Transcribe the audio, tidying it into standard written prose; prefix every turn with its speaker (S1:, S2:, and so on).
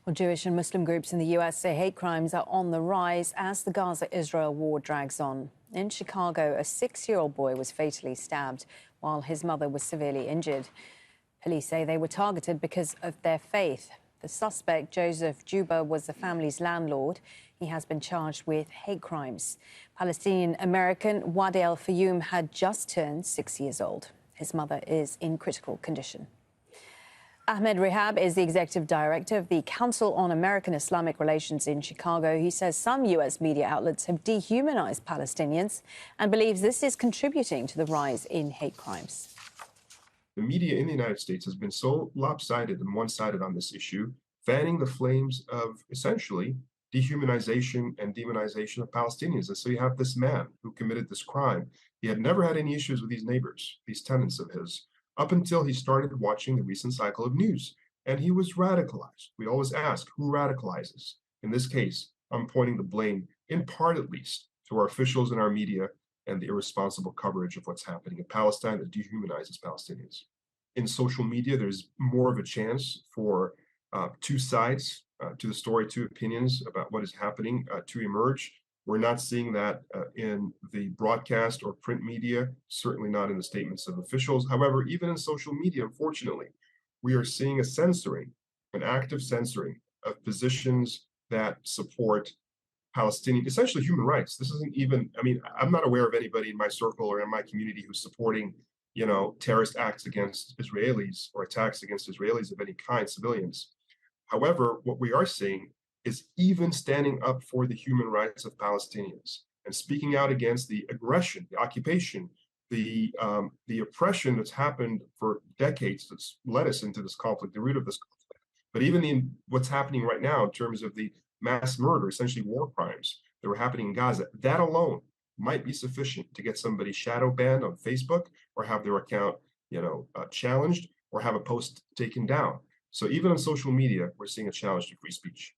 S1: Well, Jewish and Muslim groups in the U.S. say hate crimes are on the rise as the Gaza-Israel war drags on. In Chicago, a 6-year-old boy was fatally stabbed while his mother was severely injured. Police say they were targeted because of their faith. The suspect, Joseph Juba, was the family's landlord. He has been charged with hate crimes. Palestinian-American Wadea Al-Fayoume had just turned 6 years old. His mother is in critical condition. Ahmed Rehab is the executive director of the Council on American Islamic Relations in Chicago. He says some U.S. media outlets have dehumanized Palestinians and believes this is contributing to the rise in hate crimes.
S2: The media in the United States has been so lopsided and one-sided on this issue, fanning the flames of essentially dehumanization and demonization of Palestinians. And so you have this man who committed this crime. He had never had any issues with these neighbors, these tenants of his, up until he started watching the recent cycle of news. And he was radicalized. We always ask, who radicalizes? In this case, I'm pointing the blame, in part at least, to our officials in our media and the irresponsible coverage of what's happening in Palestine that dehumanizes Palestinians. In social media, there's more of a chance for two sides to the story, two opinions about what is happening to emerge. We're not seeing that in the broadcast or print media, certainly not in the statements of officials. However, even in social media, unfortunately, we are seeing a censoring, an active censoring of positions that support Palestinian, essentially human rights. This isn't even, I mean, I'm not aware of anybody in my circle or in my community who's supporting, terrorist acts against Israelis or attacks against Israelis of any kind, civilians. However, what we are seeing is even standing up for the human rights of Palestinians and speaking out against the aggression, the occupation, the oppression that's happened for decades that's led us into this conflict, the root of this conflict. But even what's happening right now in terms of the mass murder, essentially war crimes that were happening in Gaza, that alone might be sufficient to get somebody shadow banned on Facebook or have their account, challenged or have a post taken down. So even on social media, we're seeing a challenge to free speech.